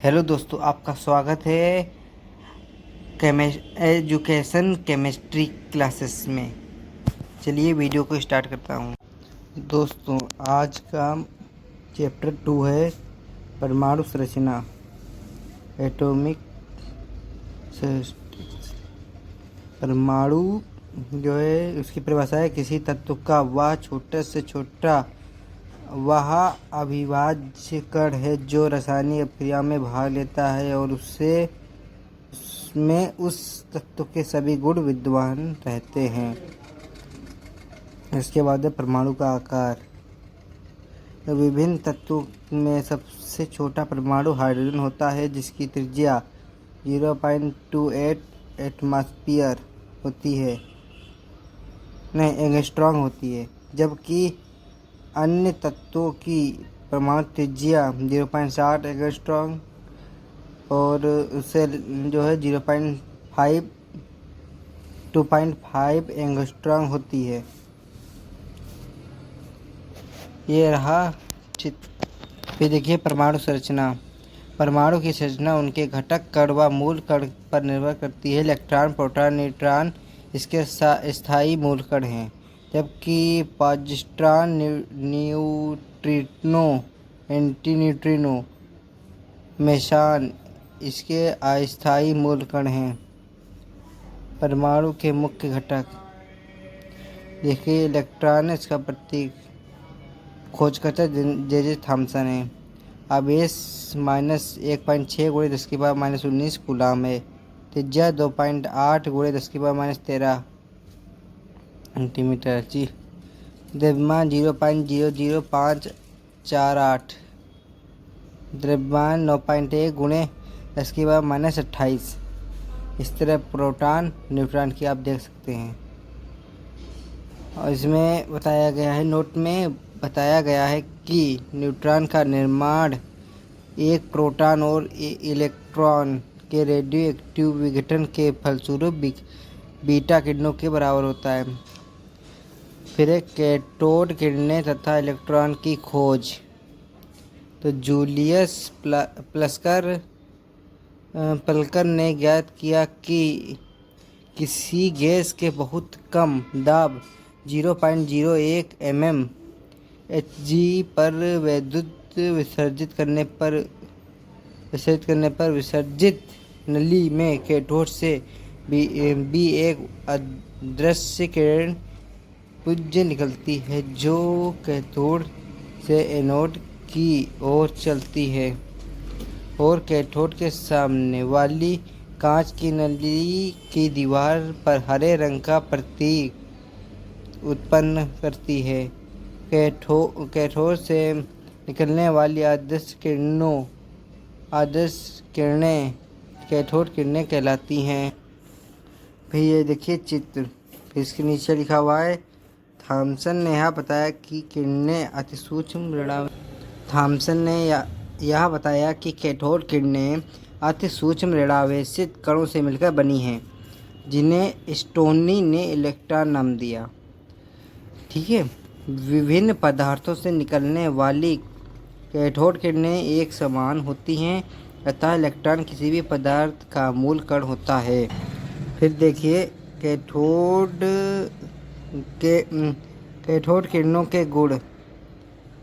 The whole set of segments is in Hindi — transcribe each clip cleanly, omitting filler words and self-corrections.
हेलो दोस्तों, आपका स्वागत है एजुकेशन केमिस्ट्री क्लासेस में। चलिए वीडियो को स्टार्ट करता हूँ। दोस्तों, आज का चैप्टर 2 है परमाणु संरचना, एटॉमिक स्टैटिस्टिक्स। परमाणु जो है उसकी परिभाषा है किसी तत्व का वह छोटे से छोटा वह अविभाज्य कण है जो रासायनिक अभिक्रिया में भाग लेता है और उसमें उस तत्व के सभी गुण विद्यमान रहते हैं। इसके बाद है परमाणु का आकार। तो विभिन्न तत्वों में सबसे छोटा परमाणु हाइड्रोजन होता है, जिसकी त्रिज्या 0.28 एटमॉस्फेयर होती है, एंगस्ट्रॉम होती है, जबकि अन्य तत्वों की परमाणु त्रिज्या 0.7 एंगस्ट्रॉम और उससे जो है 2.5 एंगस्ट्रॉम होती है। ये रहा चित्र। फिर देखिए परमाणु संरचना। परमाणु की संरचना उनके घटक कण व मूल कण पर निर्भर करती है। इलेक्ट्रॉन, प्रोटॉन, न्यूट्रॉन इसके स्थायी मूल कण हैं, जबकि पॉजिट्रॉन, न्यूट्रिनो, एंटीन्यूट्रिनो, मेसॉन इसके अस्थायी मूल कण हैं। परमाणु के मुख्य घटक देखिए। इलेक्ट्रॉन, इसका प्रतीक खोजकर्ता जे थॉमसन है। आवेश -1.6 × 10⁻⁻19 कूलाम है। त्रिज्या 2.8 × 10⁻⁻13 सेंटीमीटर। द्रव्यमान 0.00548। द्रव्यमान 9.1 × 10⁻⁻28। इस तरह प्रोटॉन, न्यूट्रॉन की आप देख सकते हैं। और इसमें बताया गया है, नोट में बताया गया है कि न्यूट्रॉन का निर्माण एक प्रोटॉन और इलेक्ट्रॉन के रेडियो एक्टिव विघटन के फलस्वरूप बीटा किरणों के बराबर होता है। फिर एक कैथोड किरणें तथा इलेक्ट्रॉन की खोज। तो जूलियस प्लकर ने ज्ञात किया कि किसी गैस के बहुत कम दाब 0.01 mmHg पर विद्युत विसर्जित करने पर विसर्जित नली में कैथोड से भी एक अदृश्य किरण पुंज निकलती है, जो कैथोड से एनोड की ओर चलती है और कैथोड के सामने वाली कांच की नली की दीवार पर हरे रंग का प्रतीक उत्पन्न करती है। कैथोड से निकलने वाली आदर्श किरणें कैथोड किरणें कहलाती हैं। फिर ये देखिए चित्र। फिर इसके नीचे लिखा हुआ है, थॉमसन ने यह बताया कि किरणें कैथोड किरणें अति सूक्ष्म ऋणावेशित कणों से मिलकर बनी हैं, जिन्हें स्टोनी ने इलेक्ट्रॉन नाम दिया। ठीक है। विभिन्न पदार्थों से निकलने वाली कैथोड किरणें एक समान होती हैं, अतः इलेक्ट्रॉन किसी भी पदार्थ का मूल कण होता है। फिर देखिए कैथोड किरणों के गुण।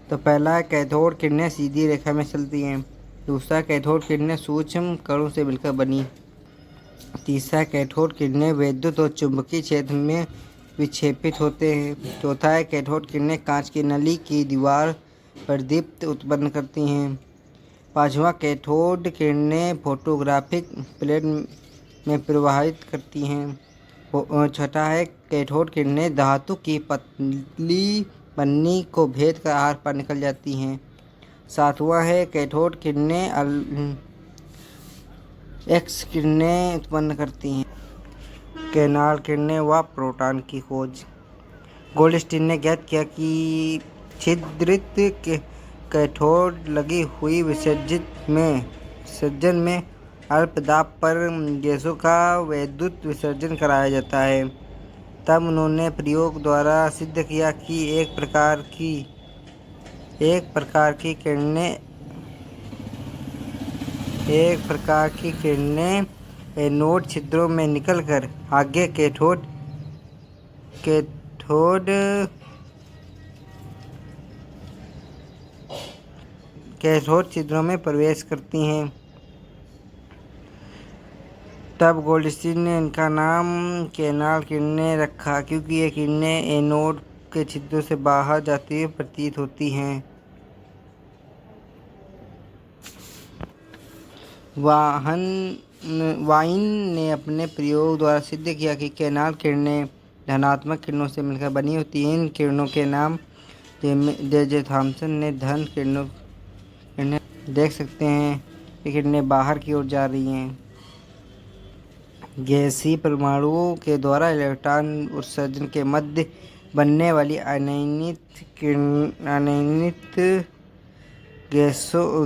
तो पहला, कैथोड किरणें सीधी रेखा में चलती हैं। दूसरा, कैथोड किरणें सूक्ष्म कणों से मिलकर बनी। तीसरा, कैथोड किरणें विद्युत और चुंबकीय क्षेत्र में विक्षेपित होते हैं। चौथा है, कैथोड किरणें कांच की नली की दीवार पर दीप्त उत्पन्न करती हैं। पांचवा, कैथोड किरणें फोटोग्राफिक प्लेट में प्रवाहित करती हैं। छठा है, कैथोड किरणें धातु की पतली पन्नी को भेद कर आर पार निकल जाती हैं। सातवां है, कैथोड किरणें एक्स किरणें उत्पन्न करती हैं। केनाल किरणें व प्रोटॉन की खोज। गोल्डस्टीन ने ज्ञात किया कि छिद्रित कैथोड लगी हुई विसर्जन में अल्प दाब पर गैसों का विद्युत विसर्जन कराया जाता है। तब उन्होंने प्रयोग द्वारा सिद्ध किया कि एक प्रकार की किरणें एक प्रकार की किरणें एनोड छिद्रों में निकलकर आगे कैथोड छिद्रों में प्रवेश करती हैं। तब गोल्डस्टीन ने इनका नाम केनाल किरणें रखा, क्योंकि ये किरणें एनोड के छिद्रों से बाहर जाती हुई प्रतीत होती हैं। वाइन ने अपने प्रयोग द्वारा सिद्ध किया कि केनाल किरणें धनात्मक किरणों से मिलकर बनी होती हैं। इन किरणों के नाम जे थॉमसन ने धन किरणें देख सकते हैं। ये किरणें बाहर की ओर जा रही हैं। गैसीय परमाणुओं के द्वारा इलेक्ट्रॉन उत्सर्जन के मध्य बनने वाली अनियनित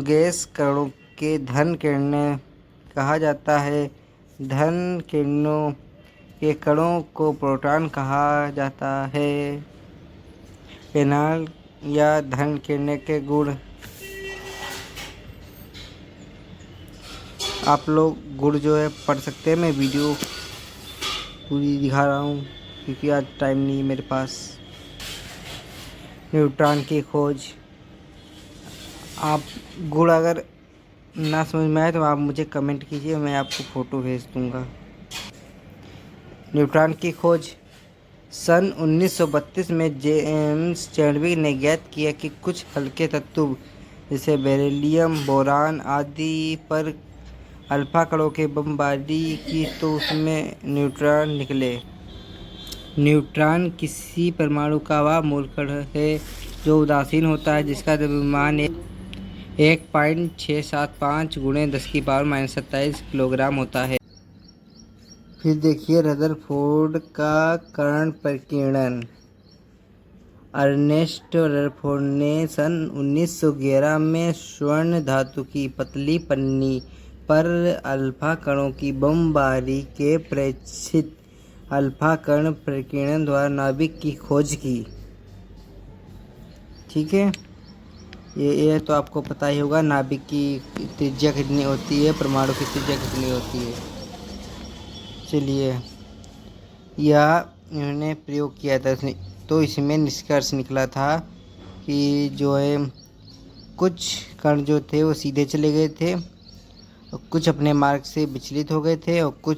गैस कणों के धन किरणें कहा जाता है। धन किरणों के कणों को प्रोटॉन कहा जाता है। केनाल या धन किरणें के गुण। आप लोग गुण जो है पढ़ सकते हैं। मैं वीडियो पूरी दिखा रहा हूँ क्योंकि आज टाइम नहीं है मेरे पास। न्यूट्रॉन की खोज। आप गुण अगर ना समझ में आए तो आप मुझे कमेंट कीजिए, मैं आपको फ़ोटो भेज दूँगा। न्यूट्रॉन की खोज। सन 1932 में जेम्स चैडविक ने ज्ञात किया कि कुछ हल्के तत्व जैसे बेरिलियम, बोरान आदि पर अल्फा कणों के बमबारी की तो उसमें न्यूट्रॉन निकले। न्यूट्रॉन किसी परमाणु का वह मूल कण है जो उदासीन होता है, जिसका द्रव्यमान 1.675 × 10⁻⁻27 किलोग्राम होता है। फिर देखिए रदरफोर्ड का कर्ण प्रकीर्णन। अर्नेस्ट रदरफोर्ड ने सन 1911 में स्वर्ण धातु की पतली पन्नी पर अल्फा कणों की बमबारी के प्रेक्षित अल्फा कर्ण प्रकीर्णन द्वारा नाभिक की खोज की। ठीक है, ये तो आपको पता ही होगा नाभिक की त्रिज्या कितनी होती है, परमाणु की त्रिज्या कितनी होती है। चलिए, यह इन्होंने प्रयोग किया था तो इसमें निष्कर्ष निकला था कि जो है कुछ कण जो थे वो सीधे चले गए थे और कुछ अपने मार्ग से विचलित हो गए थे और कुछ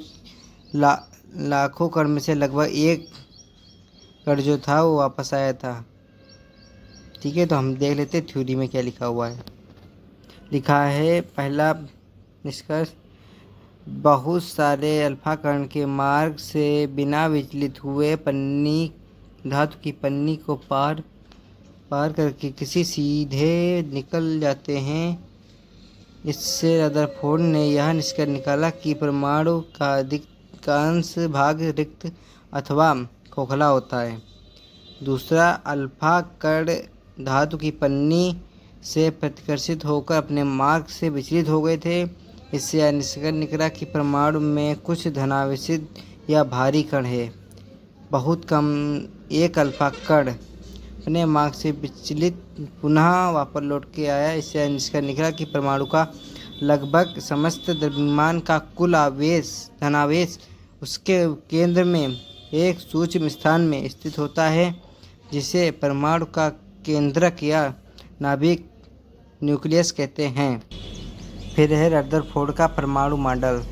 लाखों कण में से लगभग एक कण जो था वो वापस आया था। ठीक है, तो हम देख लेते हैं थ्योरी में क्या लिखा हुआ है। लिखा है पहला निष्कर्ष, बहुत सारे अल्फा कण के मार्ग से बिना विचलित हुए धातु की पन्नी को पार करके किसी सीधे निकल जाते हैं। इससे रदरफोर्ड ने यह निष्कर्ष निकाला कि परमाणु का अधिकांश भाग रिक्त अथवा खोखला होता है। दूसरा, अल्फा कण धातु की पन्नी से प्रतिकर्षित होकर अपने मार्ग से विचलित हो गए थे। इससे यह निष्कर्ष निकला कि परमाणु में कुछ धनावेशित या भारी कण है। बहुत कम एक अल्फा कण अपने मार्ग से विचलित पुनः वापस लौट के आया। इससे यह निष्कर्ष निकला कि परमाणु का लगभग समस्त द्रव्यमान का कुल धनावेश उसके केंद्र में एक सूक्ष्म स्थान में स्थित होता है, जिसे परमाणु का केंद्रक या नाभिक न्यूक्लियस कहते हैं। फिर है रदरफोर्ड का परमाणु मॉडल।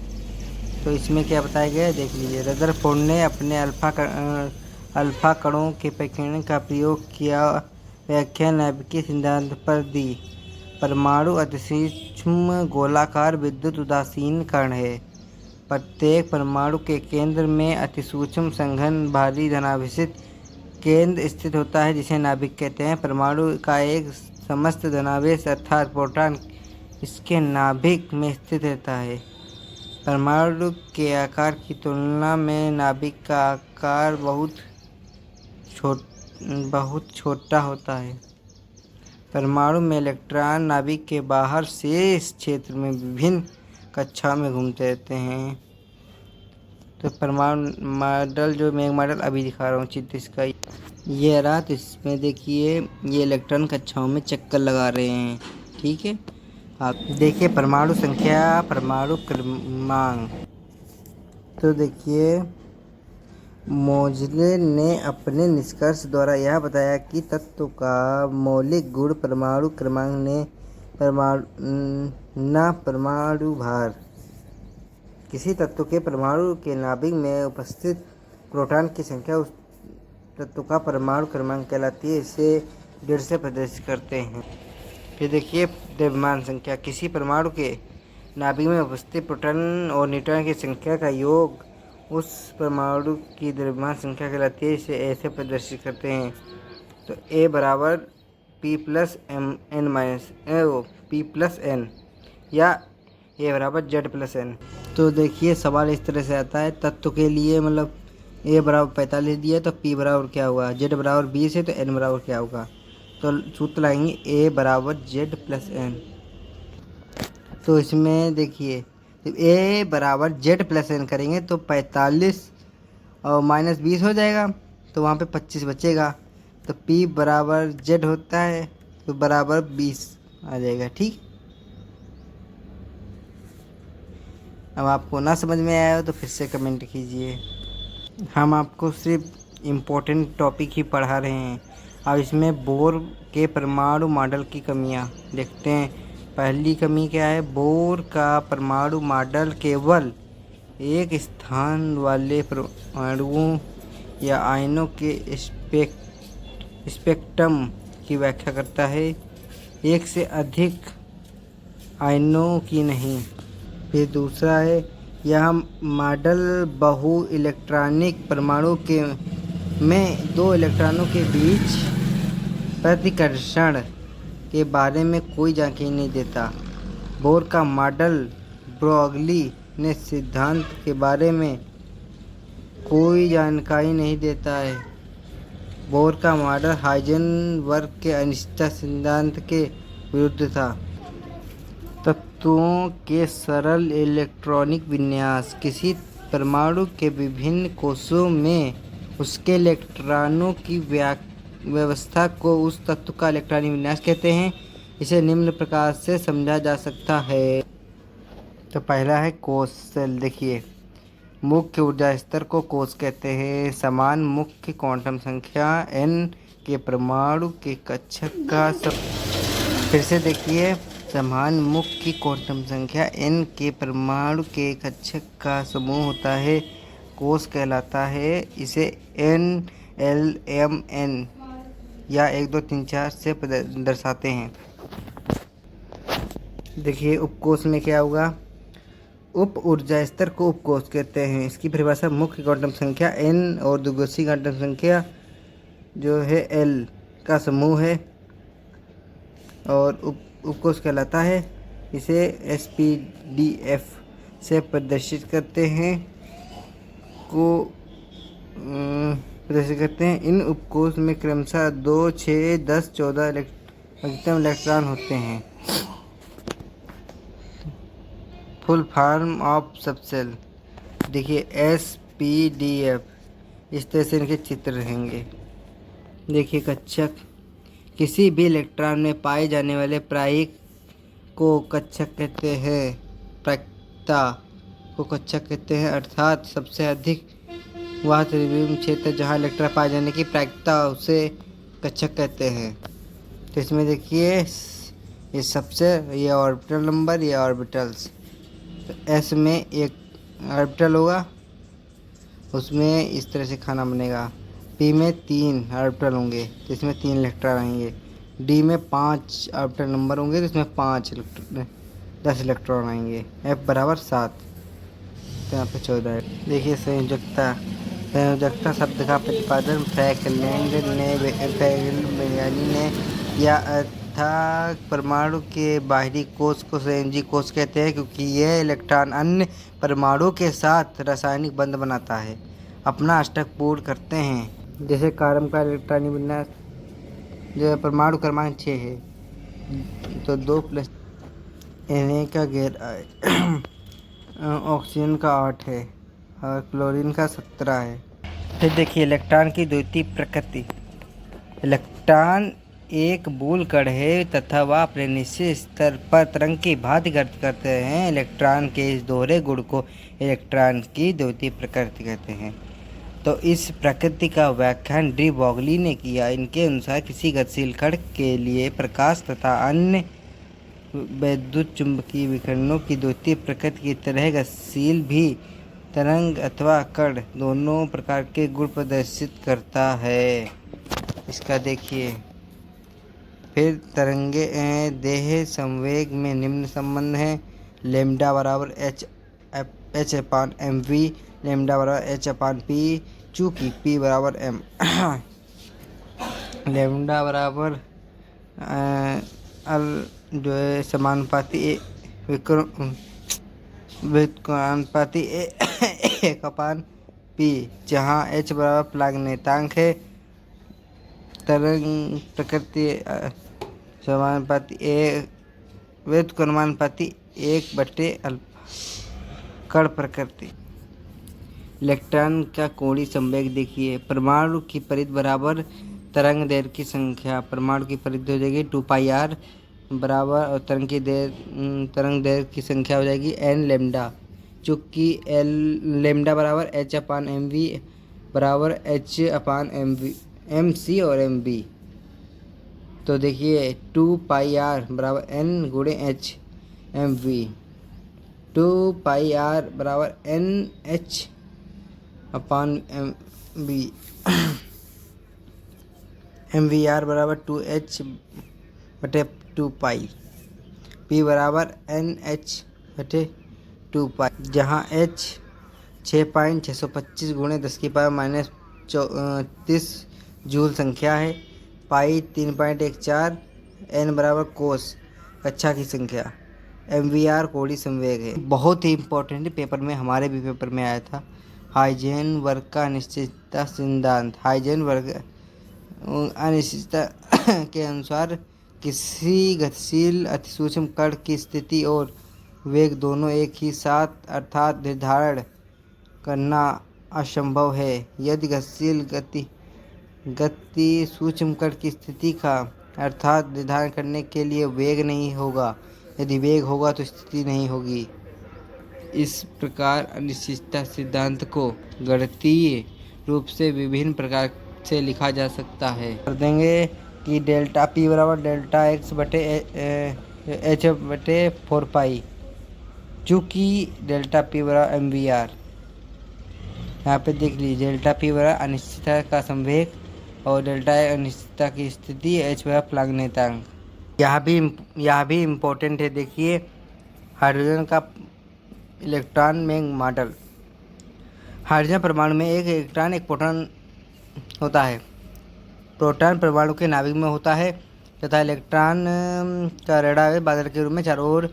तो इसमें क्या बताया गया है देख लीजिए। रदरफोर्ड ने अपने अल्फा कणों के प्रकीर्णन का प्रयोग किया। व्याख्या नाभिकीय सिद्धांत पर दी। परमाणु अतिसूक्ष्म गोलाकार विद्युत उदासीन कण है। प्रत्येक परमाणु के केंद्र में अतिसूक्ष्म संघन भारी धनावेशित केंद्र स्थित होता है, जिसे नाभिक कहते हैं। परमाणु का एक समस्त धनावेश अर्थात प्रोटॉन इसके नाभिक में स्थित रहता है। परमाणु के आकार की तुलना में नाभिक का आकार बहुत छोटा होता है। परमाणु में इलेक्ट्रॉन नाभिक के बाहर शेष क्षेत्र में विभिन्न कक्षाओं में घूमते रहते हैं। तो परमाणु मॉडल जो मैं मॉडल अभी दिखा रहा हूँ चित्र इसका ये रात, इसमें देखिए ये इलेक्ट्रॉन कक्षाओं में चक्कर लगा रहे हैं। ठीक है, देखिए परमाणु संख्या, परमाणु क्रमांक। तो देखिए मोज़ले ने अपने निष्कर्ष द्वारा यह बताया कि तत्व का मौलिक गुण परमाणु क्रमांक ने परमाणु भार। किसी तत्व के परमाणु के नाभिक में उपस्थित प्रोटॉन की संख्या उस तत्व का परमाणु क्रमांक कहलाती है। इसे 1.5 से प्रदर्शित करते हैं। फिर देखिए द्रव्यमान संख्या। किसी परमाणु के नाभिक में उपस्थित प्रोटॉन और न्यूट्रॉन की संख्या का योग उस परमाणु की द्रव्यमान संख्या कहलाती है। इसे ऐसे प्रदर्शित करते हैं। तो A बराबर P प्लस N या A बराबर Z प्लस N। तो देखिए सवाल इस तरह से आता है, तत्व के लिए मतलब A बराबर 45 दिया तो P बराबर क्या होगा, Z बराबर 20 है तो N बराबर क्या होगा। तो सूत्र लगाएंगे A बराबर Z प्लस N। तो इसमें देखिए A बराबर Z प्लस N करेंगे तो 45 और माइनस 20 हो जाएगा, तो वहाँ पे 25 बचेगा। तो P बराबर Z होता है तो बराबर 20 आ जाएगा। ठीक, अब आपको ना समझ में आया हो तो फिर से कमेंट कीजिए। हम आपको सिर्फ इम्पोर्टेंट टॉपिक ही पढ़ा रहे हैं। अब इसमें बोर के परमाणु मॉडल की कमियां देखते हैं। पहली कमी क्या है, बोर का परमाणु मॉडल केवल एक स्थान वाले परमाणुओं या आयनों के स्पेक्ट्रम की व्याख्या करता है, एक से अधिक आयनों की नहीं। फिर दूसरा है, यह मॉडल बहु इलेक्ट्रॉनिक परमाणु के में 2 इलेक्ट्रॉनों के बीच प्रतिकर्षण के बारे में कोई जानकारी नहीं देता। बोर का मॉडल ब्रोगली ने सिद्धांत के बारे में कोई जानकारी नहीं देता है। बोर का मॉडल हाइजेनबर्ग के अनिश्चितता सिद्धांत के विरुद्ध था। तत्वों के सरल इलेक्ट्रॉनिक विन्यास। किसी परमाणु के विभिन्न कोषों में उसके इलेक्ट्रॉनों की व्यवस्था को उस तत्व का इलेक्ट्रॉनिक विन्यास कहते हैं। इसे निम्न प्रकार से समझा जा सकता है। तो पहला है कोष सेल। देखिए मुख्य ऊर्जा स्तर को कोष कहते हैं। समान मुख्य क्वांटम संख्या n के परमाणु के कक्षक का फिर से देखिए समान मुख्य क्वांटम संख्या n के परमाणु के कक्षक का समूह होता है, कोष कहलाता है। इसे n l m n या 1 2 3 4 से दर्शाते हैं। देखिए उपकोष में क्या होगा, उप ऊर्जा स्तर को उपकोष कहते हैं। इसकी परिभाषा मुख्य क्वांटम संख्या n और द्विकोषीय क्वांटम संख्या जो है l का समूह है और उपकोष कहलाता है। इसे SPDF से प्रदर्शित करते हैं इन उपकोष में क्रमशः 2 6 10 14 अधिकतम इलेक्ट्रॉन होते हैं। Full form of subshell. देखिए SPDF इस तरह से इनके चित्र रहेंगे। देखिए कक्षक, किसी भी इलेक्ट्रॉन में पाए जाने वाले प्रायिक को कक्षक कहते हैं। प्रायिकता को कक्षक कहते हैं, अर्थात सबसे अधिक वह त्रिविम क्षेत्र जहाँ इलेक्ट्रॉन पाए जाने की प्रायिकता उसे कक्षक कहते हैं। तो इसमें देखिए ये सबसे ये ऑर्बिटल नंबर, ये ऑर्बिटल्स। तो S में एक ऑर्बिटल होगा, उसमें इस तरह से खाना बनेगा। P में 3 ऑर्बिटल होंगे तो इसमें 3 इलेक्ट्रॉन आएंगे। D में 5 ऑर्बिटल नंबर होंगे तो इसमें 10 इलेक्ट्रॉन आएंगे। F बराबर 7 तो यहाँ पे 14 है। देखिए संयोजकता शब्द का प्रतिपादन फ्रैंकलैंड ने या अर्थात परमाणु के बाहरी कोष को संयोजी कोष कहते हैं, क्योंकि यह इलेक्ट्रॉन अन्य परमाणु के साथ रासायनिक बंध बनाता है, अपना अष्टक पूर्ण करते हैं। जैसे कार्बन का इलेक्ट्रॉनिक विन्यास जो परमाणु क्रमांक 6 है तो 2 प्लस Na का 11 ऑक्सीजन का 8 है और क्लोरीन का 17 है। फिर देखिए इलेक्ट्रॉन की द्वितीय प्रकृति। इलेक्ट्रॉन एक बूल कण है तथा वह अपने निश्चित स्तर पर तरंग की भांति गति करते हैं। इलेक्ट्रॉन के इस दोहरे गुण को इलेक्ट्रॉन की द्वितीय प्रकृति कहते हैं। तो इस प्रकृति का व्याख्यान डी ब्रोगली ने किया। इनके अनुसार किसी गतिशील कण के लिए प्रकाश तथा अन्य वैद्युत चुंबकीय विकिरणों की द्वितीय प्रकृति की तरह गतिशील भी तरंग अथवा कण दोनों प्रकार के गुण प्रदर्शित करता है। इसका देखिए। फिर तरंगे देह संवेग में निम्न संबंध है। लेमडा बराबर h upon m v, lambda बराबर एच अपान पी, चूँकि पी बराबर एम। लेमडा बराबर जो है समानुपाती व्युत्क्रमानुपाती एक अपान पी, जहाँ एच बराबर प्लांक है। तरंग प्रकृति समानुपाती व्युत्क्रमानुपाती 1/अल्फा। कण प्रकृति। इलेक्ट्रॉन का कोणीय संवेग देखिए। परमाणु की परिधि बराबर तरंग दैर्घ्य की संख्या। परमाणु की परिधि हो जाएगी 2πr बराबर, और तरंग दैर्घ्य की संख्या हो जाएगी n लेमडा, चूँकि लेमडा बराबर h अपान एम वी बराबर h अपान एम सी और एम बी। तो देखिए 2πr बराबर n गुणे h एम वी, 2πr बराबर n h upon m v, m v r बराबर 2h बटे 2π, p बराबर NH बटे 2π, जहाँ h 6.625 गुणे 10⁻³ जूल संख्या है, पाई 3.14, n बराबर कोस कक्षा की संख्या, MVR कोणीय संवेग है। बहुत ही इम्पोर्टेंट पेपर में, हमारे भी पेपर में आया था, हाइजेनबर्ग का अनिश्चितता सिद्धांत। हाइजेनबर्ग अनिश्चितता के अनुसार किसी गतिशील अतिसूक्ष्म कण की स्थिति और वेग दोनों एक ही साथ अर्थात निर्धारण करना असंभव है। यदि गतिशील गति सूक्ष्म कण की स्थिति का अर्थात निर्धारण करने के लिए वेग नहीं होगा, यदि वेग होगा तो स्थिति नहीं होगी। इस प्रकार अनिश्चितता सिद्धांत को गणितीय रूप से विभिन्न प्रकार से लिखा जा सकता है। कर देंगे कि डेल्टा पी बराबर डेल्टा एक्स बटे एच बटे 4π, चूँकि डेल्टा पी बराबर एम वी आर। यहाँ पे देख लीजिए, डेल्टा पी बराबर अनिश्चितता का संवेग और डेल्टा अनिश्चितता की स्थिति, एच बराबर प्लांक नियतांक। यहाँ भी इम्पोर्टेंट है। देखिए हाइड्रोजन का इलेक्ट्रॉन में मॉडल। हाइड्रोजन परमाणु में एक इलेक्ट्रॉन एक प्रोटॉन होता है। प्रोटॉन परमाणु के नाभिक में होता है तथा इलेक्ट्रॉन का ऋणावेश बादल के रूप में चारों ओर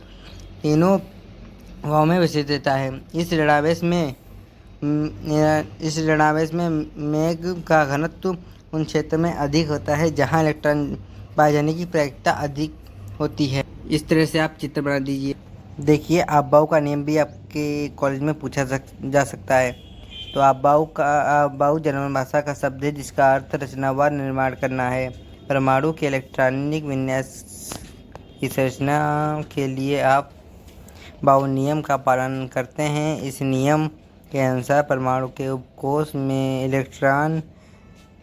तीनों हवाओं में विस्तृत रहता है। इस ऋणावेश में मेघ का घनत्व उन क्षेत्र में अधिक होता है जहां इलेक्ट्रॉन पाए जाने की प्रायिकता अधिक होती है। इस तरह से आप चित्र बना दीजिए। देखिए अफबाऊ का नियम भी आपके कॉलेज में पूछा जा सकता है। तो अफबाऊ जर्मन भाषा का शब्द है जिसका अर्थ रचनावार निर्माण करना है। परमाणु के इलेक्ट्रॉनिक विन्यास की संरचना के लिए आप बाउ नियम का पालन करते हैं। इस नियम के अनुसार परमाणु के उपकोष में इलेक्ट्रॉन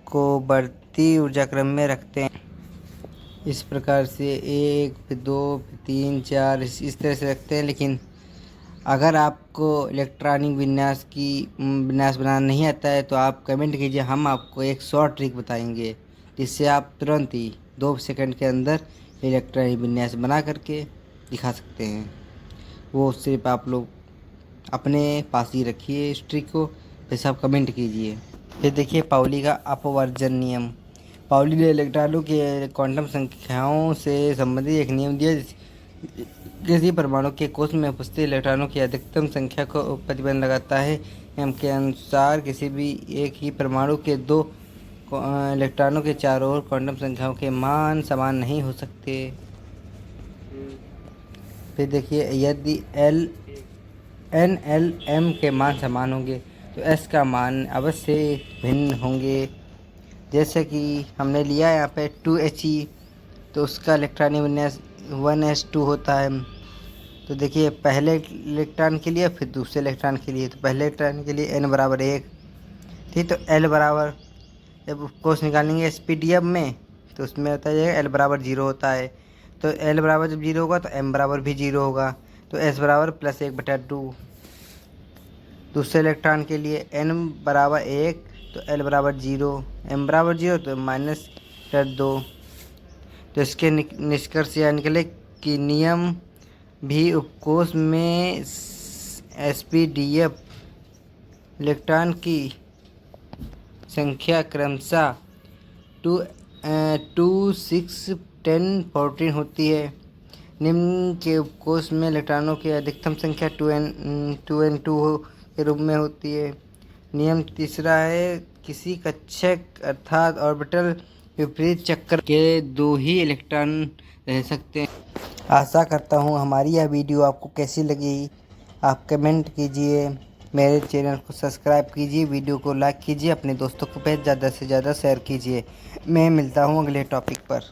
को बढ़ती ऊर्जा क्रम में रखते हैं। इस प्रकार से 1 फिर 2 फिर 3 4 इस तरह से रखते हैं। लेकिन अगर आपको इलेक्ट्रॉनिक विन्यास बनाना नहीं आता है तो आप कमेंट कीजिए, हम आपको एक शॉर्ट ट्रिक बताएंगे जिससे आप तुरंत ही 2 सेकंड के अंदर इलेक्ट्रॉनिक विन्यास बना करके दिखा सकते हैं। वो सिर्फ आप लोग अपने पास ही रखिए इस ट्रिक को, जैसे आप कमेंट कीजिए। फिर देखिए पाउली का अपवर्जन नियम। पाउली ने इलेक्ट्रॉनों के क्वांटम संख्याओं से संबंधित एक नियम दिया। किसी परमाणु के कोष में उपस्थित इलेक्ट्रॉनों की अधिकतम संख्या को प्रतिबंध लगाता है। नियम के अनुसार किसी भी एक ही परमाणु के 2 इलेक्ट्रॉनों के चारों ओर क्वांटम संख्याओं के मान समान नहीं हो सकते। फिर देखिए यदि N L M के मान समान होंगे तो S का मान अवश्य भिन्न होंगे। जैसे कि हमने लिया यहाँ पे 2He तो उसका इलेक्ट्रॉनिक विन्यास 1s2 होता है। तो देखिए पहले इलेक्ट्रॉन के लिए फिर दूसरे इलेक्ट्रॉन के लिए। तो पहले इलेक्ट्रॉन के लिए n बराबर 1, ठीक। तो l बराबर, जब कोस निकालेंगे एसपीडीएफ में तो उसमें होता है l बराबर 0 होता है। तो l बराबर जब 0 होगा तो m बराबर भी 0 होगा। तो s बराबर +1/2। दूसरे इलेक्ट्रॉन के लिए n बराबर 1 तो l बराबर 0, m बराबर 0 तो -2। तो इसके निष्कर्ष यह निकले कि नियम भी उपकोष में एसपीडीएफ इलेक्ट्रॉन की संख्या क्रमशः 2, 6, 10, 14 होती है। निम्न के उपकोष में इलेक्ट्रॉनों की अधिकतम संख्या 2n2 के रूप में होती है। नियम तीसरा है, किसी कक्षक अर्थात ऑर्बिटल विपरीत चक्र के 2 ही इलेक्ट्रॉन रह सकते हैं। आशा करता हूँ हमारी यह वीडियो आपको कैसी लगी। आप कमेंट कीजिए, मेरे चैनल को सब्सक्राइब कीजिए, वीडियो को लाइक कीजिए, अपने दोस्तों को ज़्यादा से ज़्यादा शेयर कीजिए। मैं मिलता हूँ अगले टॉपिक पर।